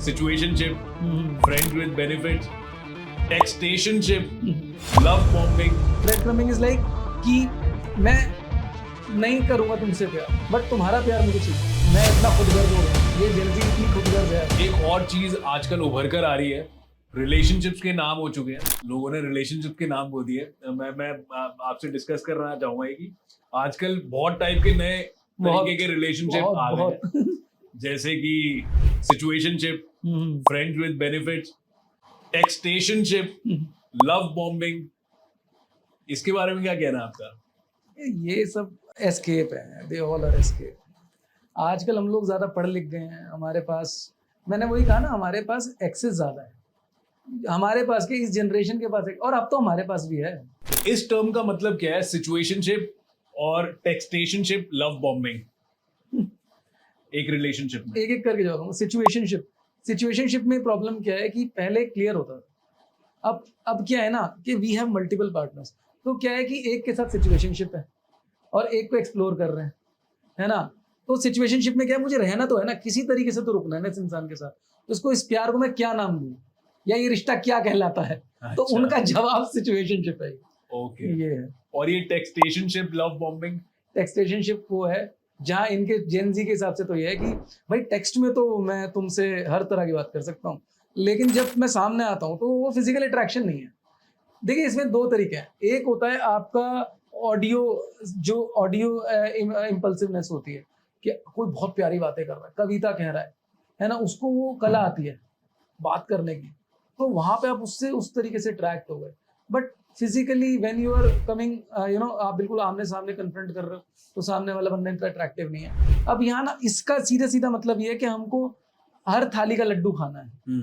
situationship, friends with benefits, textationship, love bombing. Breadcrumbing is like कि मैं नहीं करूंगा तुमसे प्यार बट तुम्हारा प्यार मुझे चाहिए, मैं इतना खुदगर्ज हो गया, ये जल्दी इतनी खुदगर्ज है। एक और चीज आजकल उभर कर आ रही है, रिलेशनशिप्स के नाम हो चुके हैं, लोगों ने रिलेशनशिप के नाम बोल दिए। मैं आपसे डिस्कस करना चाहूंगा कि आजकल बहुत टाइप के नए तरीके के रिलेशनशिप आ गए हैं, जैसे कि situationship, friends with benefits, textationship, love bombing. इसके बारे में क्या कहना है आपका? ये सब एस्केप है, दे ऑल आर एस्केप। आजकल हम लोग ज़्यादा पढ़ लिख गए हैं, हमारे पास, मैंने वही कहा ना, हमारे पास एक्सेस ज़्यादा है, हमारे पास के इस जनरेशन के पास और अब तो हमारे पास भी है। इस टर्म का मतलब क्या है, सिचुएशनशिप और टेक्सटेशनशिप, लव बॉम्बिंग, एक रिलेशनशिप में? एक एक करके जवाब दूंगा। सिचुएशनशिप में प्रॉब्लम क्या है कि पहले क्लियर होता था, अब क्या है ना कि वी हैव मल्टीपल पार्टनर्स, तो क्या है कि एक के साथ सिचुएशनशिप है और एक को एक्सप्लोर कर रहे हैं, है ना। तो सिचुएशनशिप में क्या है, मुझे रहना तो है ना, किसी तरीके से तो रुकना है ना इस इंसान के साथ, तो इसको, इस प्यार को मैं क्या नाम दूं, या ये रिश्ता क्या कहलाता है? तो अच्छा। उनका जवाब सिचुएशनशिप है। ओके। ये है। और ये टेक्सटेशनशिप, लव बॉम्बिंग? टेक्सटेशनशिप वो है जहाँ इनके जेनजी के हिसाब से तो ये है कि भाई टेक्स्ट में तो मैं तुमसे हर तरह की बात कर सकता हूँ, लेकिन जब मैं सामने आता हूँ तो वो फिजिकल अट्रैक्शन नहीं है। देखिए इसमें दो तरीके हैं, एक होता है आपका ऑडियो इम्पल्सिवनेस होती है कि कोई बहुत प्यारी बातें कर रहा है, कविता कह रहा है ना, उसको वो कला आती है बात करने की, तो वहां पे आप उससे उस तरीके से अट्रैक्ट हो गए। But physically when you are coming, आप बिल्कुल आमने सामने कन्फ्रंट कर रहे हो, तो सामने वाला बंदा इतना अट्रैक्टिव नहीं है। अब यहाँ ना इसका सीधा सीधा मतलब ये है कि हमको हर थाली का लड्डू खाना है।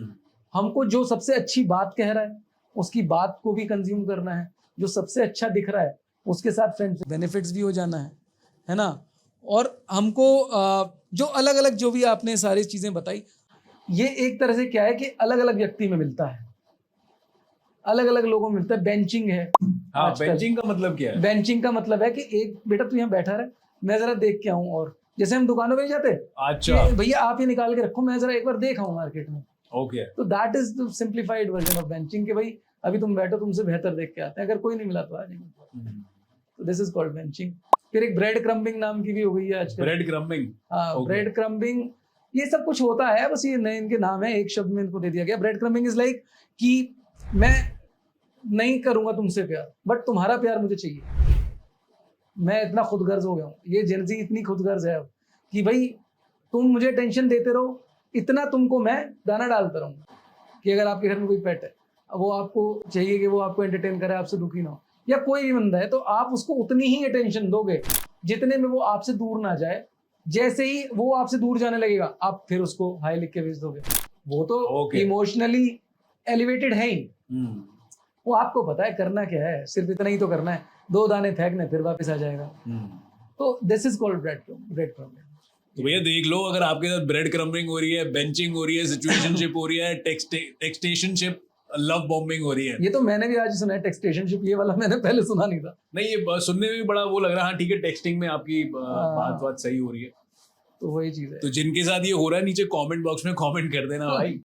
हमको जो सबसे अच्छी बात कह रहा है उसकी बात को भी कंज्यूम करना है, जो सबसे अच्छा दिख रहा है उसके साथ फ्रेंड्स बेनिफिट्स भी हो जाना है ना। और हमको जो अलग अलग, जो भी आपने सारी चीजें बताई, ये एक तरह से क्या है कि अलग अलग व्यक्ति में मिलता है, अलग अलग लोगों में मिलता है। बेंचिंग है। हाँ, बेंचिंग का मतलब क्या है? बेंचिंग का मतलब है कि एक बेटा तू यहाँ बैठा रहे, मैं जरा देख के आऊं, और जैसे हम दुकानों पे जाते हैं, अच्छा, भैया आप ये निकाल के रखो, मैं जरा एक बार देख आऊं मार्केट में। ओके। तो that is the simplified version of benching, कि भाई अभी तुम बैठो, तुमसे बेहतर देख के आते हैं, अगर कोई नहीं मिला तो आ जाएंगे। तो दिस इज कॉल्ड बेंचिंग। फिर एक ब्रेड क्रम्बिंग नाम की भी हो गई है आजकल। Bread crumbing? हाँ, ब्रेड क्रम्बिंग, ये सब कुछ होता है, बस ये नए इनके नाम है, एक शब्द में इनको दे दिया गया। ब्रेड क्रम्बिंग इज लाइक कि मैं नहीं करूंगा तुमसे प्यार बट तुम्हारा प्यार मुझे चाहिए, मैं इतना खुदगर्ज हो गया हूँ, ये जेनजी इतनी खुदगर्ज है अब कि भाई तुम मुझे टेंशन देते रहो, इतना तुमको मैं दाना डालता रहूंगा कि अगर आपके घर में कोई पेट है, वो आपको चाहिए कि वो आपको एंटरटेन करे, आपसे दुखी ना हो, या कोई भी बंदा है, तो आप उसको उतनी ही अटेंशन दोगे जितने में वो आपसे दूर ना जाए। जैसे ही वो आपसे दूर जाने लगेगा, आप फिर उसको हाई लिख के भेज दोगे। वो तो इमोशनली एलिवेटेड है ही, वो आपको पता है करना क्या है, सिर्फ इतना ही तो करना है, 2 दाने फेंकने, फिर वापस आ जाएगा। तो this is called bread crumbing. तो भैया देख लो, अगर आपके साथ ब्रेड क्रम्बिंग हो रही है, बेंचिंग हो रही है, सिचुएशनशिप हो रही है, टेक्सटेशनशिप, लव बॉम्बिंग हो रही है, ये तो मैंने भी आज सुना है, टेक्सटेशनशिप, ये वाला मैंने पहले सुना नहीं था। नहीं, ये सुनने में भी बड़ा वो लग रहा है। हाँ ठीक है, टेक्सटिंग में आपकी बात सही हो रही है, तो वही चीज है। तो जिनके साथ ये हो रहा है नीचे कमेंट बॉक्स में कमेंट कर देना भाई।